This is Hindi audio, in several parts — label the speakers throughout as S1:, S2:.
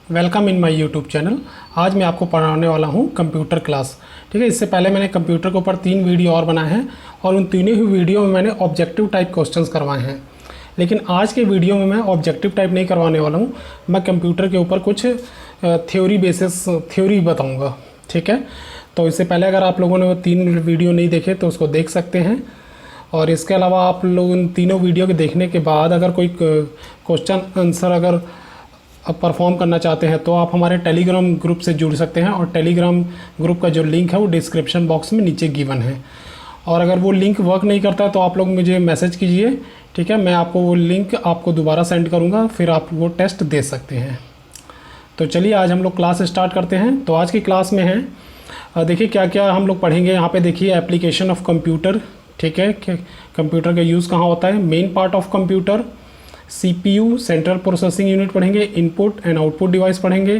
S1: Welcome in my YouTube channel. आज मैं आपको पढ़ाने वाला हूं कंप्यूटर क्लास। ठीक है, इससे पहले मैंने कंप्यूटर के ऊपर 3 वीडियो और बनाए हैं और उन तीनों ही वीडियो में मैंने ऑब्जेक्टिव टाइप क्वेश्चंस करवाए हैं। लेकिन आज के वीडियो में मैं ऑब्जेक्टिव टाइप नहीं करवाने वाला हूं, मैं कंप्यूटर के ऊपर कुछ थ्योरी बताऊँगा। ठीक है, तो इससे पहले अगर आप लोगों ने वो 3 वीडियो नहीं देखे तो उसको देख सकते हैं। और इसके अलावा आप लोग उन तीनों वीडियो के देखने के बाद अगर कोई क्वेश्चन आंसर अगर परफॉर्म करना चाहते हैं तो आप हमारे टेलीग्राम ग्रुप से जुड़ सकते हैं, और टेलीग्राम ग्रुप का जो लिंक है वो डिस्क्रिप्शन बॉक्स में नीचे गिवन है। और अगर वो लिंक वर्क नहीं करता है तो आप लोग मुझे मैसेज कीजिए। ठीक है, मैं आपको वो लिंक आपको दोबारा सेंड करूँगा, फिर आप वो टेस्ट दे सकते हैं। तो चलिए आज हम लोग क्लास स्टार्ट करते हैं। तो आज की क्लास में है देखिए क्या क्या हम लोग पढ़ेंगे। यहाँ पे देखिए एप्लीकेशन ऑफ कंप्यूटर। ठीक है, कंप्यूटर का यूज़ कहाँ होता है, main part of computer, CPU central processing unit पढ़ेंगे, इनपुट एंड आउटपुट डिवाइस पढ़ेंगे,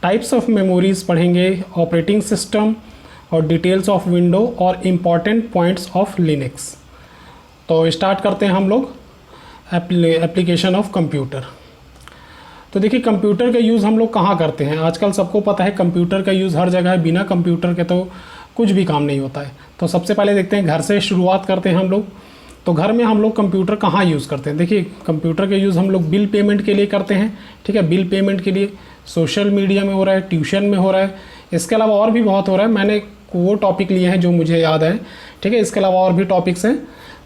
S1: टाइप्स ऑफ मेमोरीज पढ़ेंगे, ऑपरेटिंग सिस्टम और डिटेल्स ऑफ विंडो और इम्पॉर्टेंट पॉइंट्स ऑफ लिनक्स। तो स्टार्ट करते हैं हम लोग एप्लीकेशन ऑफ कंप्यूटर। तो देखिए कंप्यूटर का यूज़ हम लोग कहाँ करते हैं। आजकल सबको पता है कंप्यूटर का यूज़ हर जगह है, बिना कंप्यूटर के तो कुछ भी काम नहीं होता है। तो सबसे पहले देखते हैं घर से शुरुआत करते हैं हम लोग। तो घर में हम लोग कंप्यूटर कहाँ यूज़ करते हैं। देखिए कंप्यूटर का यूज़ हम लोग बिल पेमेंट के लिए करते हैं। ठीक है, बिल पेमेंट के लिए, सोशल मीडिया में हो रहा है, ट्यूशन में हो रहा है, इसके अलावा और भी बहुत हो रहा है। मैंने वो टॉपिक लिए हैं जो मुझे याद है। ठीक है, इसके अलावा और भी टॉपिक्स हैं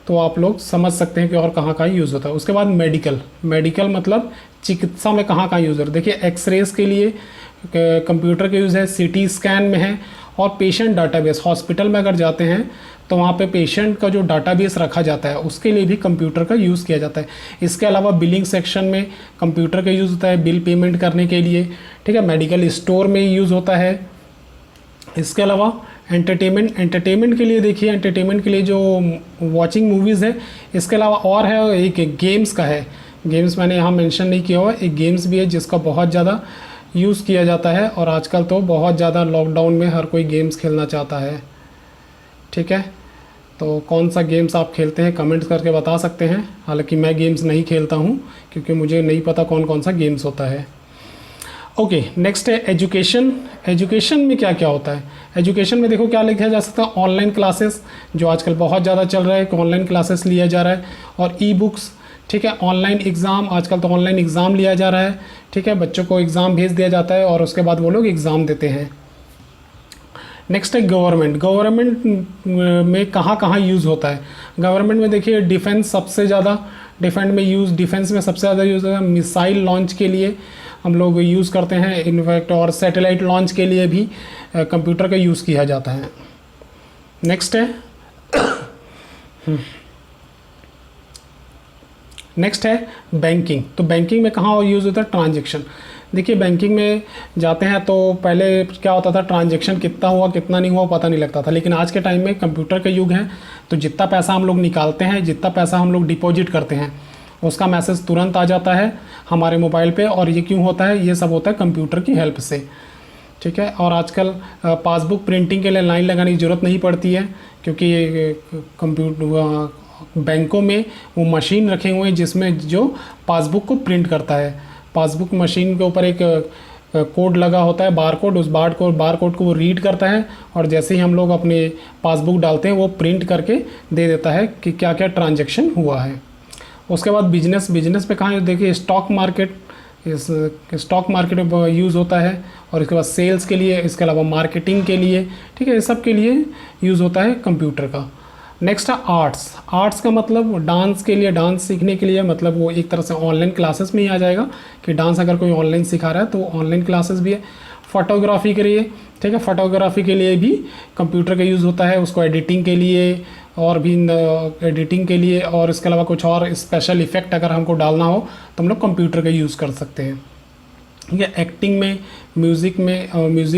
S1: तो आप लोग समझ सकते हैं कि और कहाँ कहाँ यूज़ होता है। उसके बाद मेडिकल मतलब चिकित्सा में कहाँ कहाँ यूज़ होता है। देखिए एक्सरेज के लिए कंप्यूटर का यूज़ है, सीटी स्कैन में है, और पेशेंट डाटाबेस, हॉस्पिटल में अगर जाते हैं तो वहाँ पे पेशेंट का जो डाटाबेस रखा जाता है उसके लिए भी कंप्यूटर का यूज़ किया जाता है। इसके अलावा बिलिंग सेक्शन में कंप्यूटर का यूज़ होता है बिल पेमेंट करने के लिए। ठीक है, मेडिकल स्टोर में यूज़ होता है। इसके अलावा एंटरटेनमेंट के लिए, देखिए एंटरटेनमेंट के लिए जो वॉचिंग मूवीज़ है। इसके अलावा और है एक गेम्स का है, गेम्स मैंने यहाँ मेंशन नहीं किया हुआ, एक गेम्स भी है जिसका बहुत ज़्यादा यूज़ किया जाता है। और आजकल तो बहुत ज़्यादा लॉकडाउन में हर कोई गेम्स खेलना चाहता है। ठीक है, तो कौन सा गेम्स आप खेलते हैं कमेंट्स करके बता सकते हैं। हालांकि मैं गेम्स नहीं खेलता हूँ क्योंकि मुझे नहीं पता कौन कौन सा गेम्स होता है। ओके, नेक्स्ट है एजुकेशन। एजुकेशन में क्या क्या होता है। एजुकेशन में देखो क्या लिखा जा सकता है, ऑनलाइन क्लासेस जो आजकल बहुत ज़्यादा चल रहा है कि ऑनलाइन क्लासेस लिया जा रहा है, और ई बुक्स। ठीक है, ऑनलाइन एग्ज़ाम, आजकल तो ऑनलाइन एग्ज़ाम लिया जा रहा है। ठीक है, बच्चों को एग्ज़ाम भेज दिया जाता है और उसके बाद वो लोग एग्ज़ाम देते हैं। नेक्स्ट है गवर्नमेंट में कहाँ कहाँ यूज़ होता है। गवर्नमेंट में देखिए डिफेंस सबसे ज़्यादा, डिफेंस में सबसे ज़्यादा यूज़ होता है। मिसाइल लॉन्च के लिए हम लोग यूज़ करते हैं इनफैक्ट, और सैटेलाइट लॉन्च के लिए भी कंप्यूटर का यूज़ किया जाता है। नेक्स्ट है बैंकिंग। तो बैंकिंग में कहाँ यूज़ होता है, ट्रांजैक्शन। देखिए बैंकिंग में जाते हैं तो पहले क्या होता था, ट्रांजैक्शन कितना हुआ कितना नहीं हुआ पता नहीं लगता था। लेकिन आज के टाइम में कंप्यूटर का युग है, तो जितना पैसा हम लोग निकालते हैं, जितना पैसा हम लोग डिपॉजिट करते हैं, उसका मैसेज तुरंत आ जाता है हमारे मोबाइल पे। और ये क्यों होता है, ये सब होता है कंप्यूटर की हेल्प से। ठीक है, और आजकल पासबुक प्रिंटिंग के लिए लाइन लगाने की ज़रूरत नहीं पड़ती है, क्योंकि कंप्यूटर बैंकों में वो मशीन रखे हुए हैं जिसमें जो पासबुक को प्रिंट करता है। पासबुक मशीन के ऊपर एक कोड लगा होता है, बारकोड, उस बारकोड को वो रीड करता है, और जैसे ही हम लोग अपने पासबुक डालते हैं वो प्रिंट करके दे देता है कि क्या क्या ट्रांजैक्शन हुआ है। उसके बाद बिजनेस पे कहाँ, देखिए स्टॉक मार्केट में यूज़ होता है, और इसके बाद सेल्स के लिए, इसके अलावा मार्केटिंग के लिए। ठीक है, ये सब के लिए यूज़ होता है कंप्यूटर का। नेक्स्ट है आर्ट्स का मतलब डांस के लिए, डांस सीखने के लिए, मतलब वो एक तरह से ऑनलाइन क्लासेस में ही आ जाएगा कि डांस अगर कोई ऑनलाइन सिखा रहा है तो ऑनलाइन क्लासेस भी है। फोटोग्राफी के लिए, ठीक है, फोटोग्राफी के लिए भी कंप्यूटर का यूज़ होता है, उसको एडिटिंग के लिए और भी और इसके अलावा कुछ और स्पेशल इफ़ेक्ट अगर हमको डालना हो तो हम लोग कंप्यूटर का यूज़ कर सकते हैं। ठीक है, एक्टिंग में, म्यूज़िक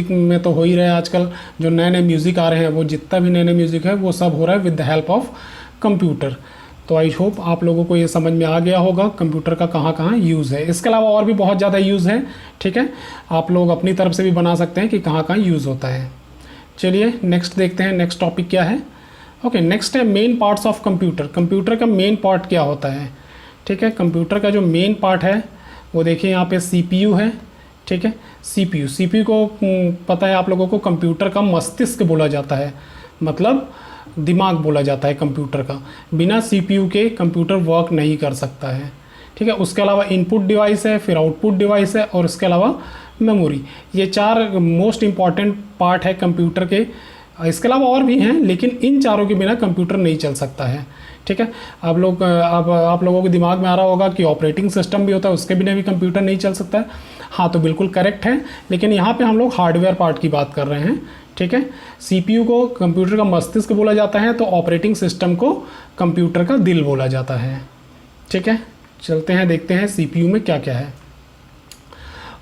S1: में तो हो ही रहा है आजकल, जो नए नए म्यूज़िक आ रहे हैं, वो जितना भी नए नए म्यूज़िक है वो सब हो रहा है with the help of computer. तो आई होप आप लोगों को ये समझ में आ गया होगा कंप्यूटर का कहाँ कहाँ यूज़ है। इसके अलावा और भी बहुत ज़्यादा यूज़ है। ठीक है, आप लोग अपनी तरफ से भी बना सकते हैं कि कहाँ कहाँ यूज़ होता है। चलिए नेक्स्ट देखते हैं, नेक्स्ट टॉपिक क्या है। ओके, नेक्स्ट है main parts of computer. Computer का मेन पार्ट क्या होता है। ठीक है, कंप्यूटर का जो मेन पार्ट है वो देखिए यहाँ पे सीपीयू है, ठीक है। सीपीयू, सीपीयू को पता है आप लोगों को कंप्यूटर का मस्तिष्क बोला जाता है, मतलब दिमाग बोला जाता है कंप्यूटर का। बिना सीपीयू के कंप्यूटर वर्क नहीं कर सकता है, ठीक है। उसके अलावा इनपुट डिवाइस है, फिर आउटपुट डिवाइस है, और इसके अलावा मेमोरी। ये 4 मोस्ट इम्पॉर्टेंट पार्ट है कंप्यूटर के। इसके अलावा और भी हैं, लेकिन इन चारों के बिना कंप्यूटर नहीं चल सकता है, ठीक है। आप लोगों के दिमाग में आ रहा होगा कि ऑपरेटिंग सिस्टम भी होता है, उसके बिना भी कंप्यूटर नहीं चल सकता है। हाँ, तो बिल्कुल करेक्ट है, लेकिन यहाँ पे हम लोग हार्डवेयर पार्ट की बात कर रहे हैं, ठीक है। सीपीयू को कंप्यूटर का मस्तिष्क बोला जाता है, तो ऑपरेटिंग सिस्टम को कंप्यूटर का दिल बोला जाता है, ठीक है। चलते हैं, देखते हैं सीपीयू में क्या क्या है।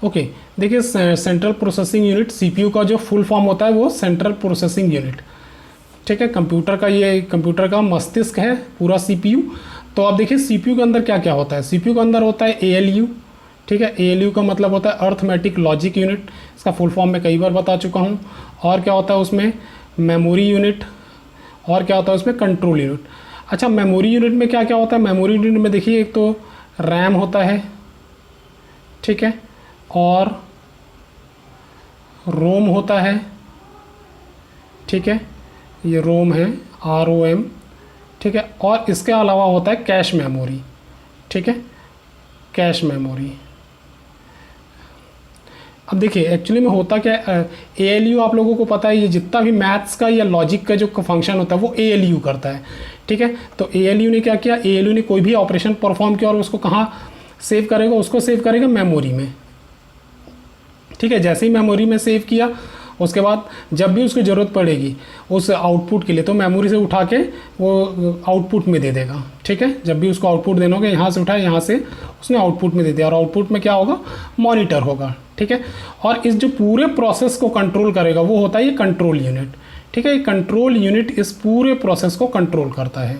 S1: ओके, देखिए सेंट्रल प्रोसेसिंग यूनिट, सीपीयू का जो फुल फॉर्म होता है वो सेंट्रल प्रोसेसिंग यूनिट, ठीक है। कंप्यूटर का, ये कंप्यूटर का मस्तिष्क है पूरा सीपीयू। तो आप देखिए सीपीयू के अंदर क्या क्या होता है। सीपीयू के अंदर होता है एएलयू, ठीक है। एएलयू का मतलब होता है अर्थमेटिक लॉजिक यूनिट, इसका फुल फॉर्म मैं कई बार बता चुका हूँ। और क्या होता है उसमें, मेमोरी यूनिट, और क्या होता है उसमें, कंट्रोल यूनिट। अच्छा, मेमोरी यूनिट में क्या क्या होता है। मेमोरी यूनिट में देखिए एक तो रैम होता है, ठीक है, और रोम होता है, ठीक है, ये रोम है, ROM, ठीक है। और इसके अलावा होता है कैश मेमोरी, ठीक है, कैश मेमोरी। अब देखिए एक्चुअली में होता क्या है, ALU आप लोगों को पता है, ये जितना भी मैथ्स का या लॉजिक का जो फंक्शन होता है वो ALU करता है, ठीक है। तो ALU ने क्या किया, ALU ने कोई भी ऑपरेशन परफॉर्म किया और उसको कहाँ सेव करेगा, उसको सेव करेगा मेमोरी में, ठीक है। जैसे ही मेमोरी में सेव किया, उसके बाद जब भी उसकी ज़रूरत पड़ेगी उस आउटपुट के लिए, तो मेमोरी से उठा के वो आउटपुट में दे देगा, ठीक है। जब भी उसको आउटपुट देना होगा, यहाँ से उठाए, यहाँ से उसने आउटपुट में दे दिया, और आउटपुट में क्या होगा, मॉनिटर होगा, ठीक है। और इस जो पूरे प्रोसेस को कंट्रोल करेगा वो होता है ये कंट्रोल यूनिट, ठीक है। ये कंट्रोल यूनिट इस पूरे प्रोसेस को कंट्रोल करता है।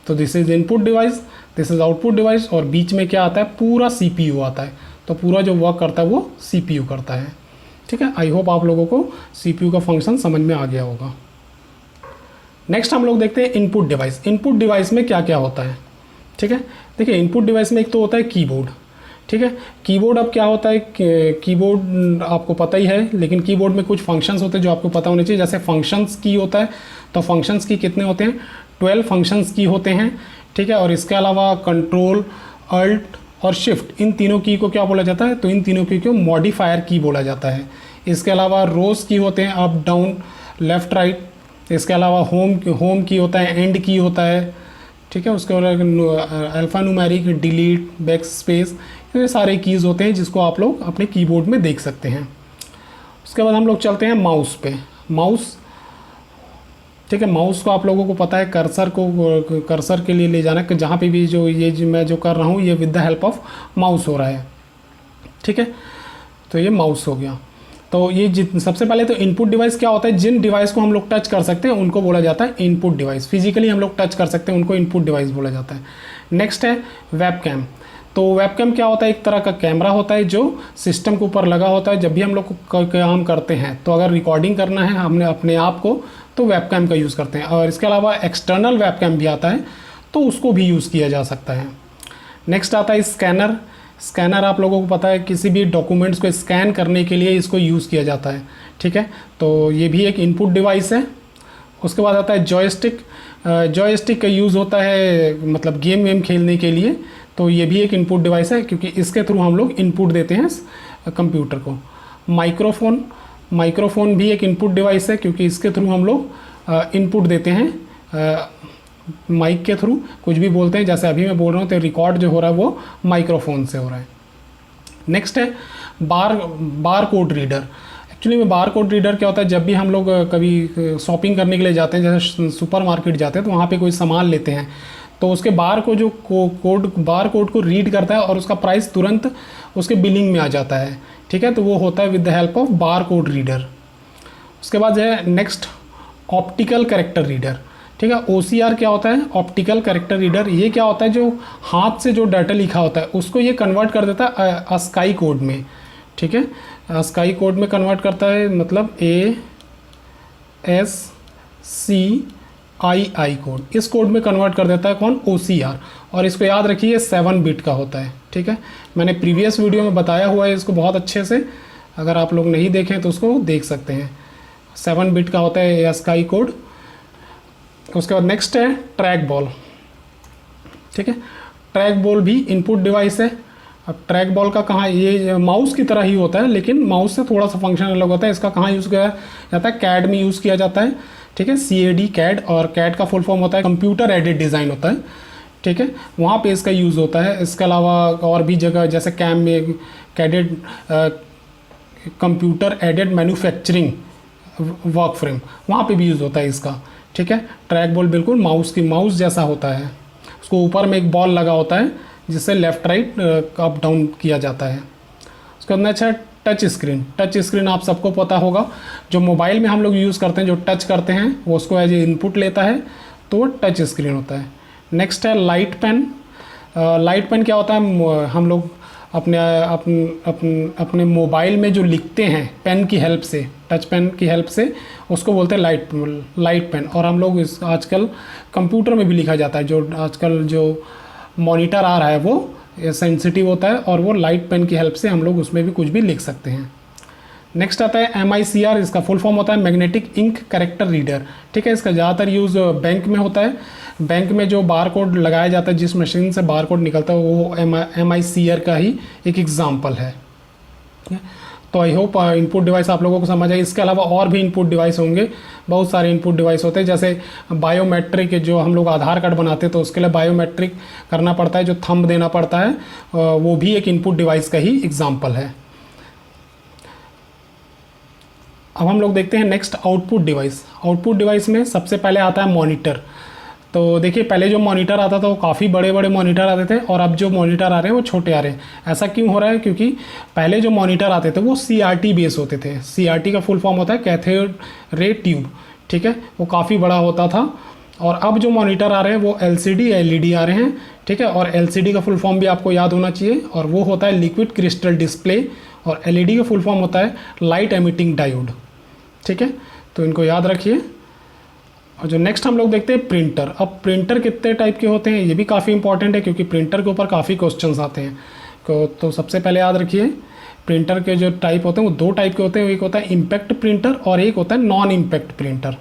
S1: तो this is input device, this is output device, और बीच में क्या आता है, पूरा सीपीयू आता है। तो पूरा जो वर्क करता है वो सीपीयू करता है, ठीक है। आई होप आप लोगों को सीपीयू का फंक्शन समझ में आ गया होगा। नेक्स्ट हम लोग देखते हैं इनपुट डिवाइस। इनपुट डिवाइस में क्या क्या होता है, ठीक है। देखिए इनपुट डिवाइस में एक तो होता है कीबोर्ड, ठीक है। कीबोर्ड अब क्या होता है, कीबोर्ड आपको पता ही है, लेकिन कीबोर्ड में कुछ फंक्शंस होते हैं जो आपको पता होने चाहिए। जैसे फंक्शंस की होता है, तो फंक्शंस की कितने होते हैं, 12 फंक्शंस की होते हैं, ठीक है। और इसके अलावा कंट्रोल, अल्ट और शिफ्ट, इन तीनों की को क्या बोला जाता है, तो इन तीनों की को मॉडिफायर की बोला जाता है। इसके अलावा रोज की होते हैं, अप डाउन लेफ्ट राइट। इसके अलावा होम की होता है, एंड की होता है, ठीक है। उसके बाद alpha numeric, delete, back space, ये सारे कीज़ होते हैं जिसको आप लोग अपने कीबोर्ड में देख सकते हैं। उसके बाद हम लोग चलते हैं माउस पे। माउस, ठीक है। माउस को आप लोगों को पता है, कर्सर के लिए ले जाना, कि जहाँ पे भी जो मैं जो कर रहा हूँ ये with the help of mouse हो रहा है, ठीक है। तो ये माउस हो गया। तो ये सबसे पहले तो इनपुट डिवाइस क्या होता है, जिन डिवाइस को हम लोग टच कर सकते हैं उनको बोला जाता है इनपुट डिवाइस। फिजिकली हम लोग टच कर सकते हैं उनको इनपुट डिवाइस बोला जाता है। नेक्स्ट है वेबकैम। तो वेबकैम क्या होता है, एक तरह का कैमरा होता है जो सिस्टम के ऊपर लगा होता है। जब भी हम लोग काम करते हैं, तो अगर रिकॉर्डिंग करना है हमने अपने आप को, तो वेबकैम का यूज़ करते हैं। और इसके अलावा एक्सटर्नल वेबकैम भी आता है, तो उसको भी यूज़ किया जा सकता है। नेक्स्ट आता है स्कैनर। स्कैनर आप लोगों को पता है, किसी भी डॉक्यूमेंट्स को स्कैन करने के लिए इसको यूज़ किया जाता है, ठीक है। तो ये भी एक इनपुट डिवाइस है। उसके बाद आता है जॉयस्टिक। जॉयस्टिक का यूज़ होता है मतलब गेम वेम खेलने के लिए, तो ये भी एक इनपुट डिवाइस है, क्योंकि इसके थ्रू हम लोग इनपुट देते हैं कंप्यूटर को। माइक्रोफोन, माइक्रोफोन भी एक इनपुट डिवाइस है, क्योंकि इसके थ्रू हम लोग इनपुट देते हैं माइक के थ्रू, कुछ भी बोलते हैं। जैसे अभी मैं बोल रहा हूँ तो रिकॉर्ड जो हो रहा है वो माइक्रोफोन से हो रहा है। नेक्स्ट है बार कोड रीडर। एक्चुअली में बार कोड रीडर क्या होता है, जब भी हम लोग कभी शॉपिंग करने के लिए जाते हैं, जैसे सुपर मार्केट जाते हैं, तो वहाँ पे कोई सामान लेते हैं, तो उसके बार को जो बार कोड को रीड करता है और उसका प्राइस तुरंत उसके बिलिंग में आ जाता है, ठीक है। तो वो होता है with the help of bar code reader. उसके बाद है नेक्स्ट ऑप्टिकल कैरेक्टर रीडर, ठीक है। OCR क्या होता है, ऑप्टिकल कैरेक्टर रीडर। ये क्या होता है, जो हाथ से जो डाटा लिखा होता है उसको ये कन्वर्ट कर देता है ASCII कोड में, ठीक है। ASCII कोड में कन्वर्ट करता है, मतलब ASCII कोड, इस कोड में कन्वर्ट कर देता है कौन, OCR। और इसको याद रखिए 7 बिट का होता है, ठीक है। मैंने प्रीवियस वीडियो में बताया हुआ है इसको बहुत अच्छे से, अगर आप लोग नहीं देखें तो उसको देख सकते हैं। 7 बिट का होता है ASCII कोड। उसके बाद नेक्स्ट है ट्रैक बॉल, ठीक है। ट्रैक बॉल भी इनपुट डिवाइस है। अब ट्रैक बॉल का कहाँ, ये माउस की तरह ही होता है लेकिन माउस से थोड़ा सा फंक्शन अलग होता है। इसका कहाँ यूज़ किया जाता है, कैड में यूज़ किया जाता है, ठीक है। CAD कैड, और कैड का फुल फॉर्म होता है कंप्यूटर एडेड डिज़ाइन होता है, ठीक है। वहाँ पे इसका यूज़ होता है। इसके अलावा और भी जगह जैसे कैम में कैडेड computer aided manufacturing work frame, वहाँ पे भी यूज़ होता है इसका, ठीक है। ट्रैक बॉल बिल्कुल माउस जैसा होता है। उसको ऊपर में एक बॉल लगा होता है जिससे लेफ़्ट राइट अप डाउन किया जाता है। उसके बाद अच्छा टच स्क्रीन। टच स्क्रीन आप सबको पता होगा, जो मोबाइल में हम लोग यूज़ करते हैं, जो टच करते हैं वो उसको एज ए इनपुट लेता है, तो वो टच स्क्रीन होता है। नेक्स्ट है लाइट पेन। लाइट पेन क्या होता है, हम लोग अपने मोबाइल में जो लिखते हैं पेन की हेल्प से, टच पेन की हेल्प से, उसको बोलते हैं लाइट पेन। और हम लोग इस आजकल कंप्यूटर में भी लिखा जाता है। जो आजकल जो मॉनिटर आ रहा है वो सेंसिटिव होता है और वो लाइट पेन की हेल्प से हम लोग उसमें भी कुछ भी लिख सकते हैं। नेक्स्ट आता है MICR। इसका फुल फॉर्म होता है मैग्नेटिक इंक कैरेक्टर रीडर, ठीक है। इसका ज़्यादातर यूज़ बैंक में होता है। बैंक में जो बार कोड लगाया जाता है, जिस मशीन से बार कोड निकलता है, वो MICR का ही एक एग्जाम्पल है। तो आई होप इनपुट डिवाइस आप लोगों को समझ आए। इसके अलावा और भी इनपुट डिवाइस होंगे, बहुत सारे इनपुट डिवाइस होते हैं। जैसे बायोमेट्रिक, जो हम लोग आधार कार्ड बनाते हैं तो उसके लिए बायोमेट्रिक करना पड़ता है, जो थंब देना पड़ता है, वो भी एक इनपुट डिवाइस का ही एग्जाम्पल है। अब हम लोग देखते हैं next output device. Output device में सबसे पहले आता है मॉनिटर। तो देखिए पहले जो मॉनिटर आता था वो काफ़ी बड़े बड़े मॉनिटर आते थे, और अब जो मॉनिटर आ रहे हैं वो छोटे आ रहे हैं। ऐसा क्यों हो रहा है, क्योंकि पहले जो मॉनिटर आते थे वो CRT बेस होते थे। CRT का फुल फॉर्म होता है कैथोड रे ट्यूब, ठीक है। वो काफ़ी बड़ा होता था। और अब जो मॉनिटर आ रहे हैं वो LCD LED आ रहे हैं, ठीक है। और LCD का फुल फॉर्म भी आपको याद होना चाहिए, और वो होता है लिक्विड क्रिस्टल डिस्प्ले। और LED का फुल फॉर्म होता है लाइट एमिटिंग डायोड, ठीक है। तो इनको याद रखिए। और जो नेक्स्ट हम लोग देखते हैं प्रिंटर। अब प्रिंटर कितने टाइप के होते हैं ये भी काफ़ी इंपॉर्टेंट है, क्योंकि प्रिंटर के ऊपर काफ़ी क्वेश्चंस आते हैं। तो सबसे पहले याद रखिए, प्रिंटर के जो टाइप होते हैं वो 2 टाइप के होते हैं। एक होता है इम्पैक्ट प्रिंटर और एक होता है नॉन इम्पैक्ट प्रिंटर।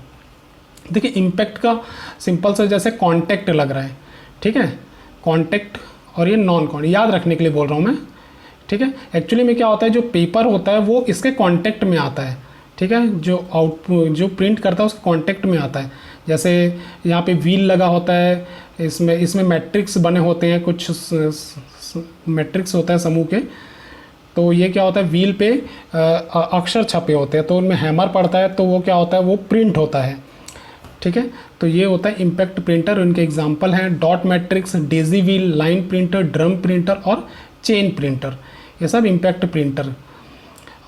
S1: देखिए इम्पैक्ट का सिंपल से जैसे कॉन्टैक्ट लग रहा है, ठीक है, कॉन्टैक्ट, और ये नॉन कॉन्टैक्ट याद रखने के लिए बोल रहा हूँ मैं, ठीक है। एक्चुअली में क्या होता है, जो पेपर होता है वो इसके कॉन्टैक्ट में आता है, ठीक है। जो प्रिंट करता है उसके कॉन्टैक्ट में आता है। जैसे यहाँ पे व्हील लगा होता है, इसमें मैट्रिक्स बने होते हैं, कुछ मैट्रिक्स होता है समूह के। तो ये क्या होता है, व्हील पे अक्षर छपे होते हैं, तो उनमें हैमर पड़ता है, तो वो क्या होता है, वो प्रिंट होता है, ठीक है। तो ये होता है इम्पैक्ट प्रिंटर। उनके एग्जांपल हैं dot matrix, Daisy wheel, line printer, drum printer और चेन प्रिंटर। ये सब इम्पैक्ट प्रिंटर।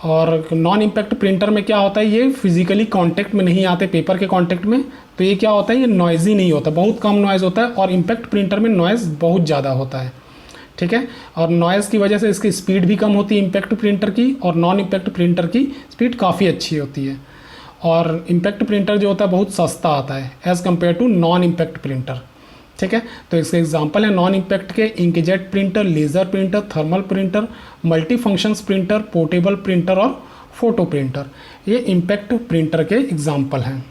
S1: और नॉन इम्पैक्ट प्रिंटर में क्या होता है, ये फिजिकली कांटेक्ट में नहीं आते पेपर के कांटेक्ट में, तो ये क्या होता है, ये नॉइजी नहीं होता, बहुत कम नॉइज़ होता है। और इम्पैक्ट प्रिंटर में नॉइज़ बहुत ज़्यादा होता है, ठीक है। और नॉइज़ की वजह से इसकी स्पीड भी कम होती है इम्पैक्ट प्रिंटर की, और नॉन इम्पैक्ट प्रिंटर की स्पीड काफ़ी अच्छी होती है। और इम्पैक्ट प्रिंटर जो होता है बहुत सस्ता आता है as compare to non impact printer, ठीक है। तो इसके एग्जांपल है नॉन इम्पैक्ट के inkjet printer, laser printer, thermal printer, multi functions printer, portable printer और फोटो प्रिंटर। ये इम्पैक्ट प्रिंटर के एग्जांपल हैं।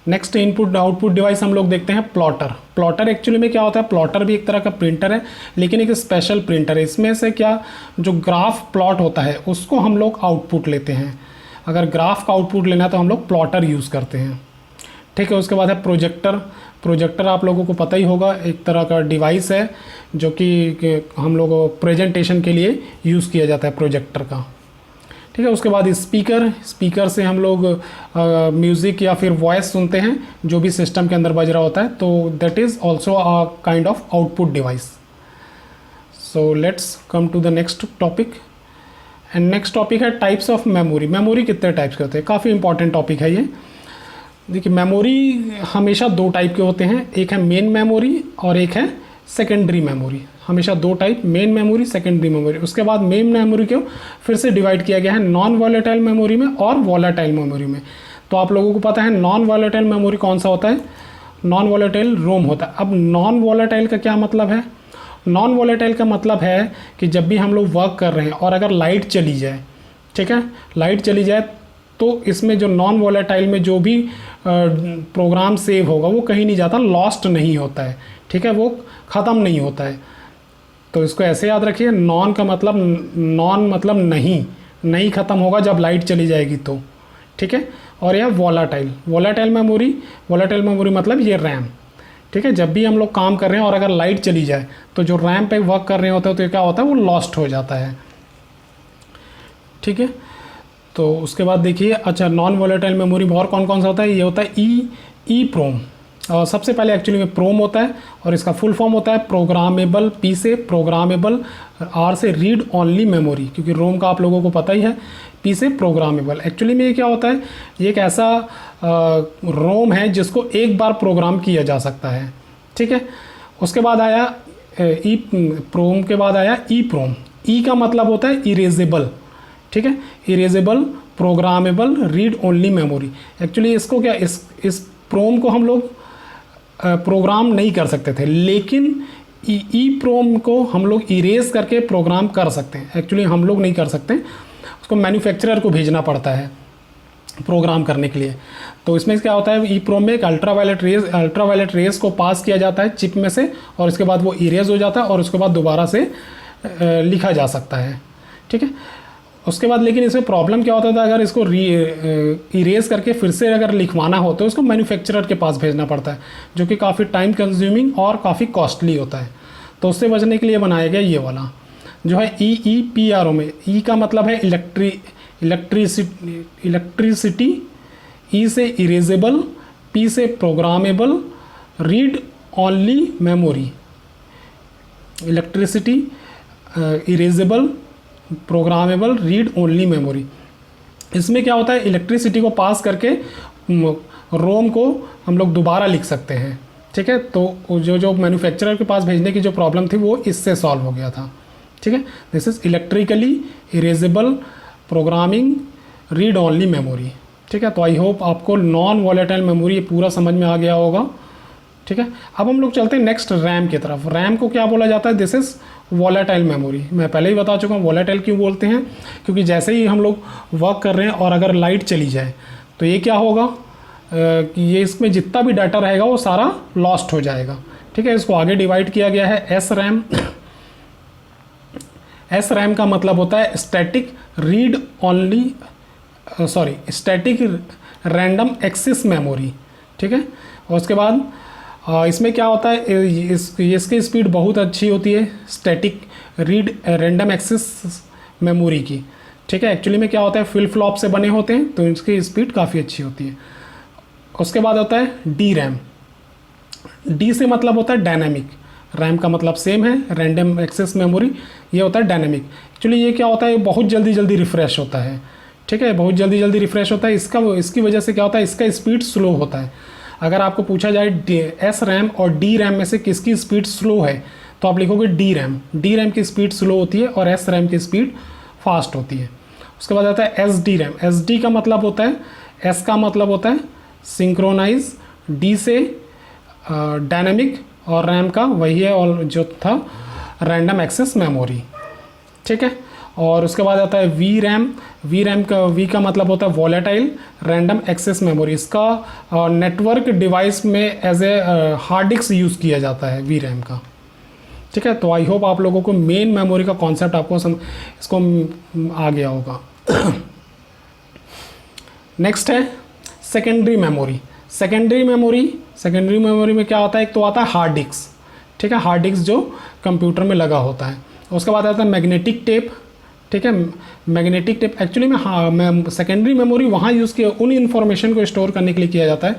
S1: नेक्स्ट इनपुट आउटपुट डिवाइस हम लोग देखते हैं प्लॉटर। प्लॉटर एक्चुअली में क्या होता है, प्लॉटर भी एक तरह का प्रिंटर है, लेकिन एक स्पेशल प्रिंटर है। इसमें से क्या, जो ग्राफ प्लॉट होता है उसको हम लोग आउटपुट लेते हैं। अगर ग्राफ का आउटपुट लेना है तो हम लोग प्लॉटर यूज़ करते हैं, ठीक है। उसके बाद है प्रोजेक्टर। प्रोजेक्टर आप लोगों को पता ही होगा, एक तरह का डिवाइस है जो कि हम लोग प्रेजेंटेशन के लिए यूज़ किया जाता है प्रोजेक्टर का, ठीक है। उसके बाद स्पीकर से हम लोग म्यूज़िक या फिर वॉइस सुनते हैं जो भी सिस्टम के अंदर बज रहा होता है, तो that is also a kind of output device. So let's come to the next topic. And next topic है टाइप्स ऑफ मेमोरी। मेमोरी कितने टाइप्स के होते हैं, काफ़ी इंपॉर्टेंट टॉपिक है ये। देखिए मेमोरी हमेशा 2 टाइप के होते हैं, एक है मेन मेमोरी और एक है सेकेंडरी मेमोरी। हमेशा 2 type, main memory, secondary memory. उसके बाद मेन मेमोरी को फिर से डिवाइड किया गया है नॉन वॉलेटाइल मेमोरी में और वॉलेटाइल मेमोरी में। तो आप लोगों को पता है नॉन वॉलेटाइल मेमोरी कौन सा होता है। नॉन वॉलेटाइल रोम होता है। अब नॉन वॉलेटाइल का क्या मतलब है? नॉन वॉलेटाइल का मतलब है कि जब भी हम लोग वर्क कर रहे हैं और अगर लाइट चली जाए, ठीक है, लाइट चली जाए तो इसमें जो नॉन वॉलेटाइल में जो भी प्रोग्राम सेव होगा वो कहीं नहीं जाता, लॉस्ट नहीं होता है, ठीक है, वो ख़त्म नहीं होता है। तो इसको ऐसे याद रखिए, नॉन का मतलब, नॉन मतलब नहीं ख़त्म होगा जब लाइट चली जाएगी तो, ठीक है। और यह वॉलेटाइल, वॉलेटाइल मेमोरी मतलब ये रैम, ठीक है। जब भी हम लोग काम कर रहे हैं और अगर लाइट चली जाए तो जो रैम पे वर्क कर रहे होते हैं तो क्या होता है, वो लॉस्ट हो जाता है, ठीक है। तो उसके बाद देखिए, अच्छा, नॉन वॉलेटाइल मेमोरी में और कौन कौन सा होता है? ये होता है ई प्रोम। और सबसे पहले एक्चुअली में प्रोम होता है और इसका फुल फॉर्म होता है प्रोग्रामेबल, पी से प्रोग्रामेबल, आर से रीड ओनली मेमोरी, क्योंकि रोम का आप लोगों को पता ही है, पी से प्रोग्रामेबल। एक्चुअली में ये क्या होता है, ये एक ऐसा रोम है जिसको एक बार प्रोग्राम किया जा सकता है, ठीक है। उसके बाद आया ई प्रोम के बाद आया ई प्रोम। ई का मतलब होता है इरेजेबल, ठीक है, erasable programmable read only memory. Actually इसको क्या, इस प्रोम को हम लोग प्रोग्राम नहीं कर सकते थे, लेकिन ई प्रोम को हम लोग इरेज करके प्रोग्राम कर सकते हैं। एक्चुअली हम लोग नहीं कर सकते, उसको मैन्युफैक्चरर को भेजना पड़ता है प्रोग्राम करने के लिए। तो इसमें क्या होता है, ई प्रोम में एक अल्ट्रावायलेट रेज को पास किया जाता है चिप में से, और इसके बाद वो इरेज हो जाता है और उसके बाद दोबारा से लिखा जा सकता है, ठीक है। उसके बाद लेकिन इसमें प्रॉब्लम क्या होता था, अगर इसको इरेज करके फिर से अगर लिखवाना हो तो उसको मैन्युफैक्चरर के पास भेजना पड़ता है, जो कि काफ़ी टाइम कंज्यूमिंग और काफ़ी कॉस्टली होता है। तो उससे बचने के लिए बनाया गया ये वाला जो है EEPRO में। ई का मतलब है इलेक्ट्रिसिटी, ई से इरेजेबल, पी से programmable, read only memory. Electricity, erasable, programmable, read only memory. इसमें क्या होता है, इलेक्ट्रिसिटी को पास करके रोम को हम लोग दोबारा लिख सकते हैं, ठीक है। तो जो मैन्युफैक्चरर के पास भेजने की जो प्रॉब्लम थी वो इससे सॉल्व हो गया था, ठीक है। This is electrically erasable programming read only memory, ठीक है। तो आई होप आपको नॉन वॉलेटाइल मेमोरी ये पूरा समझ में आ गया होगा, ठीक है। अब हम लोग चलते हैं नेक्स्ट रैम की तरफ। रैम को क्या बोला जाता है? This is volatile memory. मैं पहले ही बता चुका हूँ वॉलेटाइल क्यों बोलते हैं, क्योंकि जैसे ही हम लोग वर्क कर रहे हैं और अगर लाइट चली जाए तो ये क्या होगा कि ये इसमें जितना भी डाटा रहेगा वो सारा लॉस्ट हो जाएगा, ठीक है। इसको आगे डिवाइड किया गया है एस रैम। एस रैम का मतलब होता है static read only, static random access memory, ठीक है। और उसके बाद इसमें क्या होता है, इसकी स्पीड बहुत अच्छी होती है static read random access memory की, ठीक है। एक्चुअली में क्या होता है, फ्लिप फ्लॉप से बने होते हैं तो इसकी स्पीड काफ़ी अच्छी होती है। उसके बाद होता है डी रैम। डी से मतलब होता है डायनामिक, रैम का मतलब सेम है, रैंडम एक्सेस मेमोरी, ये होता है डायनामिक। एक्चुअली ये क्या होता है, बहुत जल्दी जल्दी रिफ़्रेश होता है, ठीक है, बहुत जल्दी जल्दी रिफ़्रेश होता है। इसकी वजह से क्या होता है, इसका स्पीड स्लो होता है। अगर आपको पूछा जाए एस रैम और डी रैम में से किसकी स्पीड स्लो है तो आप लिखोगे डी रैम। डी रैम की स्पीड स्लो होती है और एस रैम की स्पीड फास्ट होती है। उसके बाद आता है S D RAM. S D का मतलब होता है, एस का मतलब होता है सिंक्रोनाइज, डी से डायनामिक और रैम का वही है और जो था रैंडम एक्सेस मेमोरी, ठीक है। और उसके बाद आता है वी रैम। वी का मतलब होता है वॉलेटाइल रैंडम एक्सेस मेमोरी। इसका नेटवर्क डिवाइस में as a hard disk use किया जाता है वी रैम का, ठीक है। तो आई होप आप लोगों को मेन मेमोरी का कॉन्सेप्ट आपको इसको आ गया होगा। नेक्स्ट है सेकेंडरी मेमोरी। सेकेंडरी मेमोरी में क्या होता है, एक तो आता है हार्ड डिस्क, ठीक है, हार्ड डिस्क जो कंप्यूटर में लगा होता है। उसके बाद आता है मैग्नेटिक टेप, ठीक है। मैग्नेटिक टेप एक्चुअली में सेकेंडरी मेमोरी वहाँ यूज़ किया, उन इन्फॉर्मेशन को स्टोर करने के लिए किया जाता है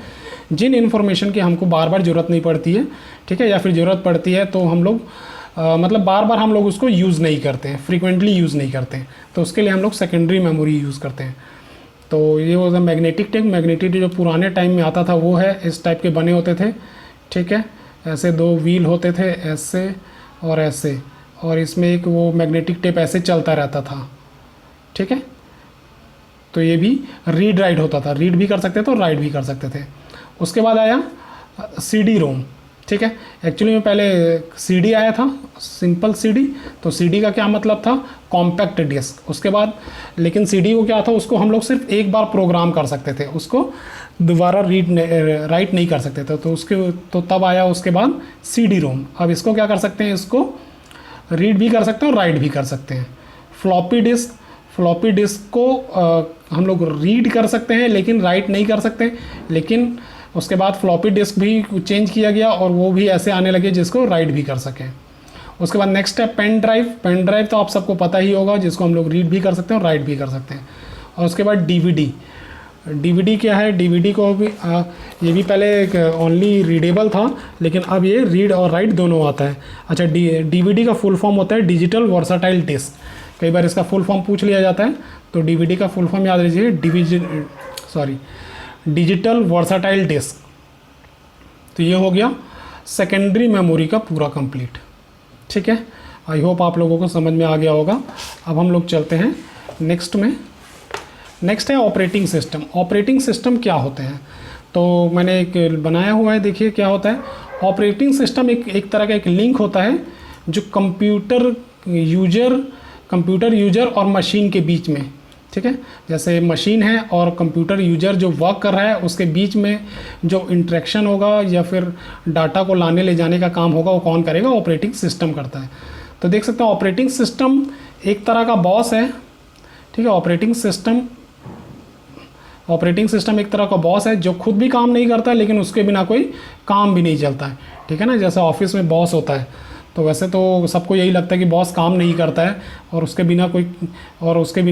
S1: जिन इन्फॉर्मेशन की हमको बार बार ज़रूरत नहीं पड़ती है, ठीक है, या फिर ज़रूरत पड़ती है तो हम लोग मतलब बार बार हम लोग उसको यूज़ नहीं करते हैं, फ्रीक्वेंटली यूज़ नहीं करते हैं, तो उसके लिए हम लोग सेकेंडरी मेमोरी यूज़ करते हैं। तो ये होता है मैग्नेटिक टेप। मैग्नेटिक टेप जो पुराने टाइम में आता था वो है, इस टाइप के बने होते थे, ठीक है, ऐसे दो व्हील होते थे ऐसे और ऐसे, और इसमें एक वो मैग्नेटिक टेप ऐसे चलता रहता था, ठीक है। तो ये भी रीड राइट होता था, रीड भी कर सकते थे और राइट भी कर सकते थे। उसके बाद आया CD रोम, ठीक है। एक्चुअली में पहले CD आया था, सिंपल CD, तो CD का क्या मतलब था, कॉम्पैक्ट डिस्क। उसके बाद लेकिन CD को क्या था, उसको हम लोग सिर्फ एक बार प्रोग्राम कर सकते थे, उसको दोबारा राइट नहीं कर सकते थे। तो तब आया उसके बाद CD रोम। अब इसको क्या कर सकते हैं, इसको रीड भी कर सकते हैं और राइट भी कर सकते हैं। फ्लॉपी डिस्क को हम लोग रीड कर सकते हैं लेकिन राइट नहीं कर सकते। लेकिन उसके बाद फ्लॉपी डिस्क भी चेंज किया गया और वो भी ऐसे आने लगे जिसको राइट भी कर सकें। उसके बाद नेक्स्ट है पेन ड्राइव। पेन ड्राइव तो आप सबको पता ही होगा, जिसको हम लोग रीड भी कर सकते हैं और राइट भी कर सकते हैं। और उसके बाद DVD क्या है, DVD को भी ये भी पहले ओनली रीडेबल था, लेकिन अब ये रीड और राइट दोनों आता है। अच्छा, DVD का फुल फॉर्म होता है डिजिटल वर्साटाइल डिस्क। कई बार इसका फुल फॉर्म पूछ लिया जाता है, तो DVD का फुल फॉर्म याद रखिए, डिजिटल वर्साटाइल डिस्क। तो ये हो गया सेकेंडरी मेमोरी का पूरा कंप्लीट, ठीक है। आई होप आप लोगों को समझ में आ गया होगा। अब हम लोग चलते हैं नेक्स्ट में। नेक्स्ट है ऑपरेटिंग सिस्टम। ऑपरेटिंग सिस्टम क्या होते हैं, तो मैंने एक बनाया हुआ है, देखिए क्या होता है। ऑपरेटिंग सिस्टम एक तरह का एक लिंक होता है जो कंप्यूटर यूजर और मशीन के बीच में, ठीक है। जैसे मशीन है और कंप्यूटर यूजर जो वर्क कर रहा है, उसके बीच में जो इंटरेक्शन होगा या फिर डाटा को लाने ले जाने का काम होगा, वो कौन करेगा, ऑपरेटिंग सिस्टम करता है। तो देख सकते हैं ऑपरेटिंग सिस्टम एक तरह का बॉस है, ठीक है। ऑपरेटिंग सिस्टम एक तरह का बॉस है जो खुद भी काम नहीं करता है, लेकिन उसके बिना कोई काम भी नहीं चलता है, ठीक है ना। जैसे ऑफिस में बॉस होता है, तो वैसे तो सबको यही लगता है कि बॉस काम नहीं करता है और उसके बिना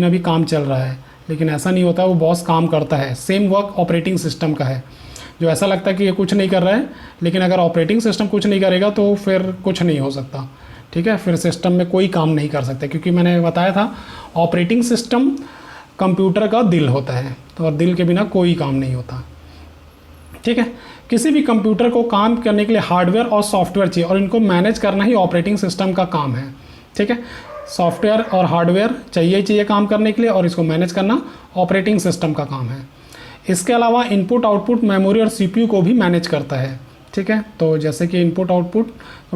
S1: भी काम चल रहा है, लेकिन ऐसा नहीं होता है, वो बॉस काम करता है। सेम वर्क ऑपरेटिंग सिस्टम का है, जो ऐसा लगता है कि ये कुछ नहीं कर रहा है, लेकिन अगर ऑपरेटिंग सिस्टम कुछ नहीं करेगा तो फिर कुछ नहीं हो सकता, ठीक है। फिर सिस्टम में कोई काम नहीं कर सकते, क्योंकि मैंने बताया था ऑपरेटिंग सिस्टम कंप्यूटर का दिल होता है, तो और दिल के बिना कोई काम नहीं होता, ठीक है। किसी भी कंप्यूटर को काम करने के लिए हार्डवेयर और सॉफ्टवेयर चाहिए, और इनको मैनेज करना ही ऑपरेटिंग सिस्टम का काम है, ठीक है। सॉफ्टवेयर और हार्डवेयर चाहिए काम करने के लिए, और इसको मैनेज करना ऑपरेटिंग सिस्टम का काम है। इसके अलावा इनपुट आउटपुट मेमोरी और CPU को भी मैनेज करता है, ठीक है। तो जैसे कि इनपुट आउटपुट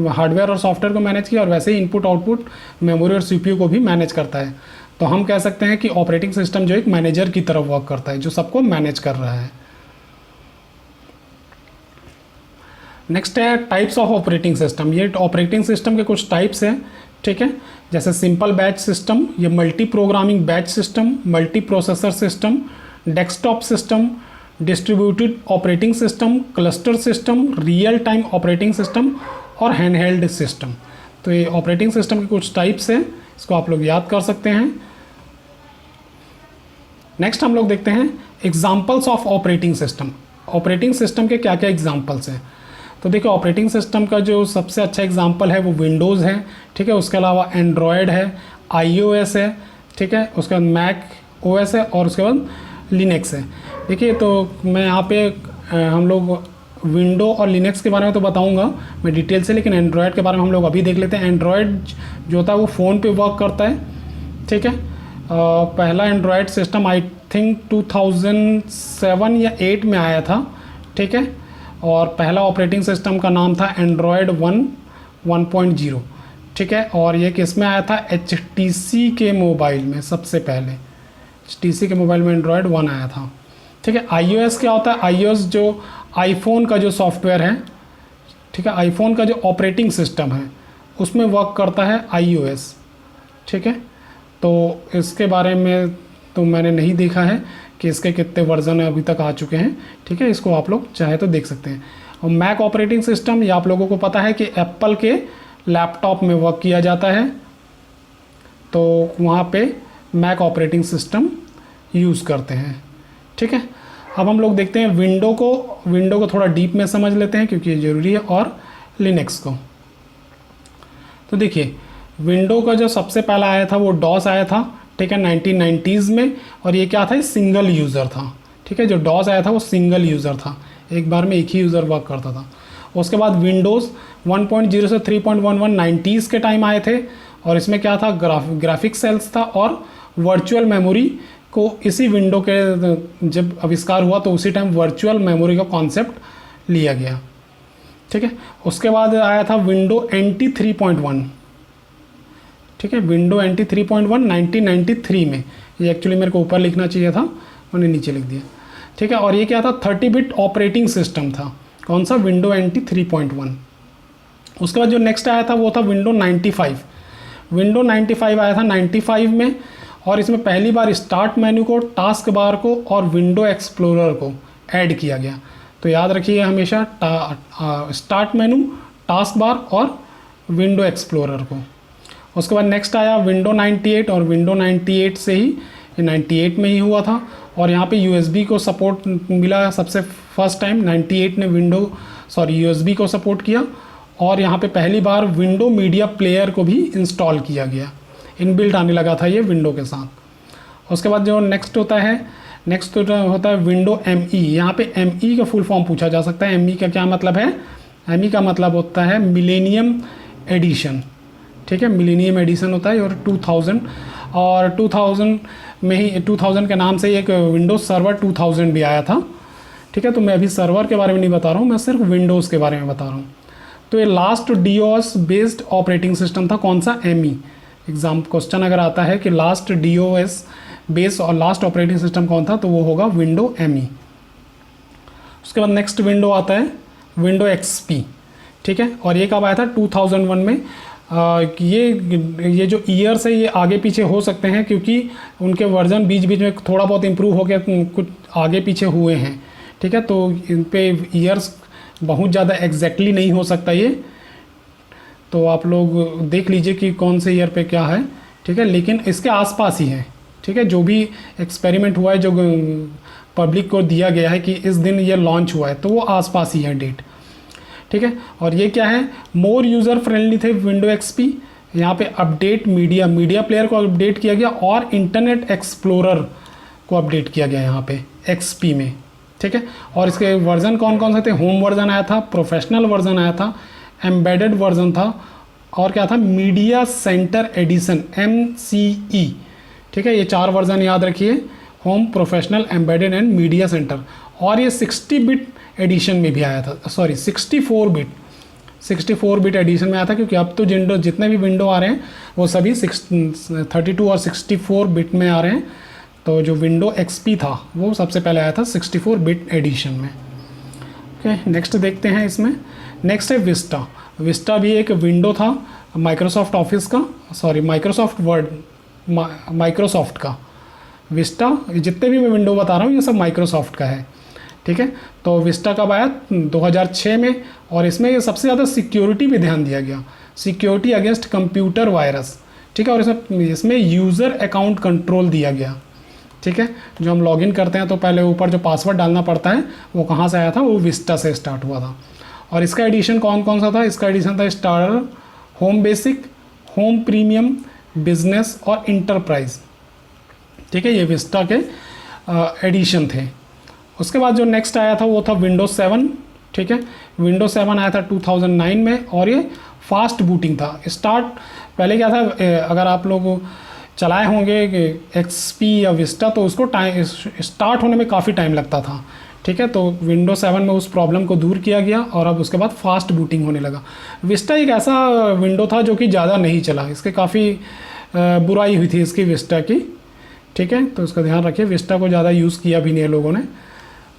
S1: हार्डवेयर और सॉफ्टवेयर को मैनेज किया, और वैसे ही इनपुट आउटपुट मेमोरी और CPU को भी मैनेज करता है। तो हम कह सकते हैं कि ऑपरेटिंग सिस्टम जो एक मैनेजर की तरह वर्क करता है, जो सबको मैनेज कर रहा है। नेक्स्ट है टाइप्स ऑफ ऑपरेटिंग सिस्टम। ये ऑपरेटिंग सिस्टम के कुछ टाइप्स हैं, ठीक है। जैसे सिंपल बैच सिस्टम, ये multi programming batch system, multi processor system, desktop system, distributed operating system, cluster system, real time operating system और हैंडहेल्ड सिस्टम। तो ये ऑपरेटिंग सिस्टम के कुछ टाइप्स हैं, इसको आप लोग याद कर सकते हैं। नेक्स्ट हम लोग देखते हैं examples of operating system. Operating system के क्या क्या एग्जाम्पल्स हैं, तो देखिए ऑपरेटिंग सिस्टम का जो सबसे अच्छा एग्जाम्पल है वो विंडोज़ है, ठीक है। उसके अलावा एंड्रॉयड है, iOS है, ठीक है। उसके बाद मैक OS है, और उसके बाद लिनक्स है। देखिए तो मैं यहाँ पे हम लोग विंडो और लिनक्स के बारे में तो बताऊंगा मैं डिटेल से, लेकिन एंड्रॉयड के बारे में हम लोग अभी देख लेते हैं। एंड्रॉयड जो होता है वो फ़ोन पे वर्क करता है, ठीक है। पहला एंड्रॉयड सिस्टम आई थिंक 2007 या 8 में आया था, ठीक है। और पहला ऑपरेटिंग सिस्टम का नाम था एंड्रॉयड 1.0, ठीक है। और ये किस में आया था, HTC के मोबाइल में सबसे पहले। HTC के मोबाइल में एंड्रॉयड 1 आया था, ठीक है। iOS क्या होता है, iOS जो आईफोन का जो सॉफ्टवेयर है, ठीक है, आईफोन का जो ऑपरेटिंग सिस्टम है उसमें वर्क करता है iOS, ठीक है। तो इसके बारे में तो मैंने नहीं देखा है कि इसके कितने वर्जन अभी तक आ चुके हैं, ठीक है। इसको आप लोग चाहे तो देख सकते हैं। और मैक ऑपरेटिंग सिस्टम, ये आप लोगों को पता है कि एप्पल के लैपटॉप में वर्क किया जाता है, तो वहाँ पे मैक ऑपरेटिंग सिस्टम यूज़ करते हैं, ठीक है। अब हम लोग देखते हैं विंडो को थोड़ा डीप में समझ लेते हैं क्योंकि ये ज़रूरी है, और लिनक्स को। तो देखिए विंडो का जो सबसे पहला आया था वो डॉस आया था, ठीक है, 1990s में। और ये क्या था, सिंगल यूज़र था, ठीक है। जो डॉस आया था वो सिंगल यूज़र था, एक बार में एक ही यूज़र वर्क करता था। उसके बाद विंडोज़ 1.0 से 3.11 90s के टाइम आए थे, और इसमें क्या था, ग्राफिक सेल्स था, और वर्चुअल मेमोरी को इसी विंडो के जब आविष्कार हुआ तो उसी टाइम वर्चुअल मेमोरी का कॉन्सेप्ट लिया गया, ठीक है। उसके बाद आया था विंडो NT 3.1, ठीक है, विंडो NT 3.1 1993 में। ये एक्चुअली मेरे को ऊपर लिखना चाहिए था, मैंने नीचे लिख दिया, ठीक है। और ये क्या था, 30 बिट ऑपरेटिंग सिस्टम था। कौन सा, विंडो NT 3.1। उसके बाद जो नेक्स्ट आया था वो था विंडो 95। विंडो 95 आया था 95 में, और इसमें पहली बार स्टार्ट मेन्यू को, टास्क बार को और विंडो एक्सप्लोरर को ऐड किया गया। तो याद रखिए हमेशा स्टार्ट मेन्यू, टास्क बार और विंडो एक्सप्लोरर को। उसके बाद नेक्स्ट आया विंडो 98, और विंडो 98 से ही, 98 में ही हुआ था। और यहाँ पे USB को सपोर्ट मिला सबसे फर्स्ट टाइम, 98 ने USB को सपोर्ट किया। और यहाँ पे पहली बार विंडो मीडिया प्लेयर को भी इंस्टॉल किया गया, इनबिल्ट आने लगा था ये विंडो के साथ। उसके बाद जो नेक्स्ट होता है विंडो ME। यहाँ पे ME का फुल फॉर्म पूछा जा सकता है। ME का क्या मतलब है, ME का मतलब होता है मिलेनियम एडिशन, ठीक है, मिलेनियम एडिशन होता है। और 2000 और 2000 में ही 2000 के नाम से एक विंडोज़ सर्वर 2000 भी आया था, ठीक है। तो मैं अभी सर्वर के बारे में नहीं बता रहा हूँ, मैं सिर्फ विंडोज़ के बारे में बता रहा हूँ। तो ये last DOS based operating system था, कौन सा, ME। एग्जाम क्वेश्चन अगर आता है कि लास्ट DOS बेस्ड और लास्ट ऑपरेटिंग सिस्टम कौन था, तो वो होगा विंडो ME। उसके बाद नेक्स्ट विंडो आता है विंडो XP, ठीक है। और ये कब आया था, 2001 में। ये जो ईयर्स है ये आगे पीछे हो सकते हैं, क्योंकि उनके वर्जन बीच बीच में थोड़ा बहुत इम्प्रूव हो गया, कुछ आगे पीछे हुए हैं, ठीक है। तो इन पे ईयर्स बहुत ज़्यादा एग्जैक्टली नहीं हो सकता ये, तो आप लोग देख लीजिए कि कौन से ईयर पे क्या है, ठीक है। लेकिन इसके आसपास ही है, ठीक है। जो भी एक्सपेरिमेंट हुआ है, जो पब्लिक को दिया गया है कि इस दिन ये लॉन्च हुआ है, तो वो आसपास ही है डेट, ठीक है। और ये क्या है, मोर यूज़र फ्रेंडली थे विंडो XP। यहाँ पे अपडेट मीडिया प्लेयर को अपडेट किया गया, और इंटरनेट एक्सप्लोरर को अपडेट किया गया यहाँ पे XP में, ठीक है। और इसके वर्जन कौन कौन से थे, होम वर्जन आया था, प्रोफेशनल वर्जन आया था, एम्बेडेड वर्जन था, और क्या था, मीडिया सेंटर एडिशन MCE, ठीक है। ये 4 वर्जन याद रखिए, home, professional, embedded and media centre. और ये 60 बिट एडिशन में भी आया था, सॉरी 64 बिट एडिशन में आया था, क्योंकि अब तो जितने भी विंडो आ रहे हैं वो सभी 32 और 64 बिट में आ रहे हैं। तो जो विंडो XP था वो सबसे पहले आया था 64 बिट एडिशन में। ओके, नेक्स्ट देखते हैं इसमें। नेक्स्ट है विस्टा भी एक विंडो था माइक्रोसॉफ्ट ऑफिस का, सॉरी माइक्रोसॉफ्ट वर्ड, माइक्रोसॉफ्ट का विस्टा। जितने भी मैं विंडो बता रहा हूँ ये सब माइक्रोसॉफ्ट का है, ठीक है। तो विस्टा कब आया, 2006 में। और इसमें सबसे ज़्यादा सिक्योरिटी पे ध्यान दिया गया, सिक्योरिटी अगेंस्ट कंप्यूटर वायरस, ठीक है। और इसमें यूज़र अकाउंट कंट्रोल दिया गया, ठीक है। जो हम लॉगिन करते हैं तो पहले ऊपर जो पासवर्ड डालना पड़ता है वो कहाँ से आया था, वो विस्टा से स्टार्ट हुआ था। और इसका एडिशन कौन कौन सा था, इसका एडिशन था starter, home basic, home premium, business और इंटरप्राइज, ठीक है। ये विस्टा के एडिशन थे। उसके बाद जो नेक्स्ट आया था वो था विंडोज 7, ठीक है। विंडोज 7 आया था 2009 में, और ये फास्ट बूटिंग था। पहले क्या था, अगर आप लोग चलाए होंगे XP या विस्टा, तो उसको स्टार्ट होने में काफ़ी टाइम लगता था, ठीक है। तो विंडोज 7 में उस प्रॉब्लम को दूर किया गया, और अब उसके बाद फास्ट बूटिंग होने लगा। विस्टा एक ऐसा विंडो था जो कि ज़्यादा नहीं चला, इसके काफ़ी बुराई हुई थी इसकी विस्टा की, ठीक है। तो इसका ध्यान रखिए, विस्टा को ज़्यादा यूज़ किया भी नहीं है लोगों ने।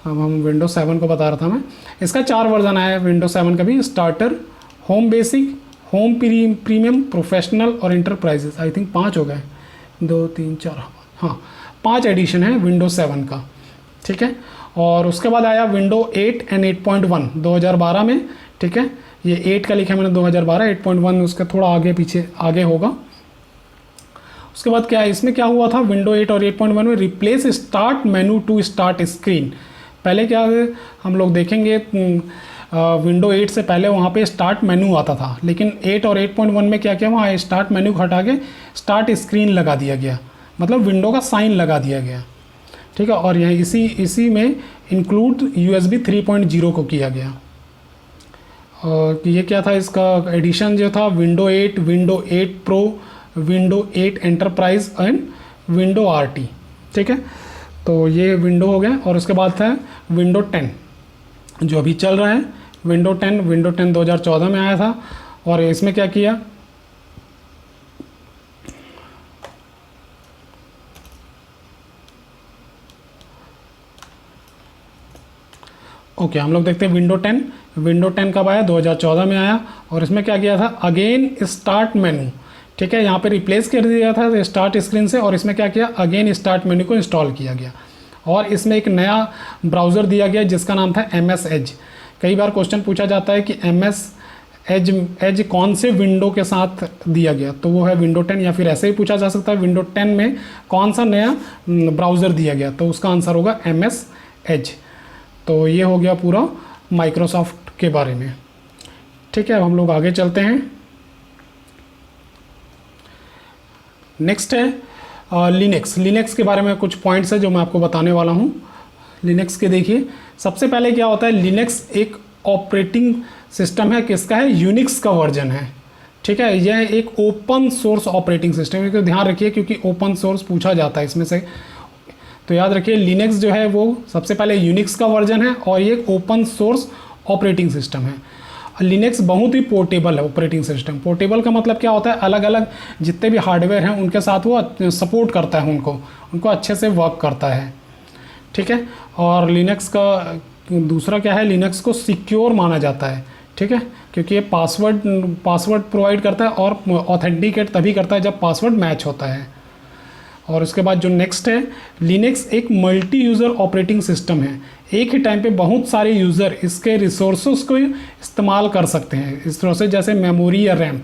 S1: अब हम विंडोज 7 को बता रहा था मैं। इसका 4 वर्जन आया है विंडोज 7 का भी, starter, home basic, home premium, professional और इंटरप्राइजेस। आई थिंक 5 हो गए, 2 3 4, हाँ 5 एडिशन है विंडोज 7 का, ठीक है। और उसके बाद आया विंडो 8 एंड 8.1 2012 में, ठीक है। ये 8 का लिखा है मैंने 2012, 8.1 उसका थोड़ा आगे पीछे आगे होगा। उसके बाद क्या है, इसमें क्या हुआ था, विंडो 8 और 8.1 में replace start menu to start screen. पहले क्या है, हम लोग देखेंगे विंडो 8 से पहले वहाँ पे स्टार्ट मेनू आता था, लेकिन 8 और 8.1 में क्या किया, वहाँ स्टार्ट मेनू को हटा के स्टार्ट स्क्रीन लगा दिया गया, मतलब विंडो का साइन लगा दिया गया, ठीक है। और यह इसी में इंक्लूड USB 3.0 को किया गया। और ये क्या था, इसका एडिशन जो था window 8, window 8 pro, window 8 enterprise and window RT, ठीक है। तो ये विंडो हो गया। और उसके बाद था विंडो 10 जो अभी चल रहा है, विंडो 10 2014 में आया था। और इसमें क्या किया, ओके हम लोग देखते हैं विंडो 10 कब आया, 2014 में आया। और इसमें क्या किया था, अगेन स्टार्ट मेनू, ठीक है, यहाँ पे रिप्लेस कर दिया था स्टार्ट स्क्रीन से, और इसमें क्या किया, अगेन स्टार्ट मेनू को इंस्टॉल किया गया। और इसमें एक नया ब्राउज़र दिया गया जिसका नाम था MS Edge। कई बार क्वेश्चन पूछा जाता है कि MS Edge कौन से विंडो के साथ दिया गया, तो वो है विंडो 10, या फिर ऐसे ही पूछा जा सकता है विंडो 10 में कौन सा नया ब्राउज़र दिया गया, तो उसका आंसर होगा MS Edge। तो ये हो गया पूरा माइक्रोसॉफ्ट के बारे में। ठीक है, अब हम लोग आगे चलते हैं। नेक्स्ट है लिनक्स के बारे में कुछ पॉइंट्स है जो मैं आपको बताने वाला हूँ। लिनक्स के देखिए, सबसे पहले क्या होता है, लिनक्स एक ऑपरेटिंग सिस्टम है, किसका है, यूनिक्स का वर्जन है। ठीक है, यह एक ओपन सोर्स ऑपरेटिंग सिस्टम है, ध्यान रखिए क्योंकि ओपन सोर्स पूछा जाता है इसमें से, तो याद रखिए लिनक्स जो है वो सबसे पहले यूनिक्स का वर्जन है और ये एक ओपन सोर्स ऑपरेटिंग सिस्टम है। लिनक्स बहुत ही पोर्टेबल है ऑपरेटिंग सिस्टम। पोर्टेबल का मतलब क्या होता है, अलग अलग जितने भी हार्डवेयर हैं उनके साथ वो सपोर्ट करता है, उनको अच्छे से वर्क करता है। ठीक है, और लिनक्स का दूसरा क्या है, लिनक्स को सिक्योर माना जाता है। ठीक है, क्योंकि ये पासवर्ड प्रोवाइड करता है और ऑथेंटिकेट तभी करता है जब पासवर्ड मैच होता है। और उसके बाद जो नेक्स्ट है, लिनक्स एक मल्टी यूज़र ऑपरेटिंग सिस्टम है। एक ही टाइम पे बहुत सारे यूज़र इसके रिसोर्सेज को इस्तेमाल कर सकते हैं। इस तरह से जैसे मेमोरी या रैम,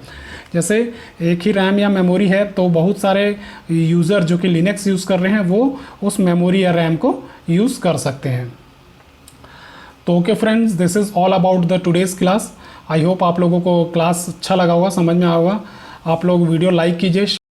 S1: जैसे एक ही रैम या मेमोरी है तो बहुत सारे यूज़र जो कि लिनक्स यूज़ कर रहे हैं वो उस मेमोरी या रैम को यूज़ कर सकते हैं। तो okay friends, this is all about the today's class. I hope आप लोगों को क्लास अच्छा लगा होगा, समझ में आया होगा। आप लोग वीडियो लाइक कीजिए।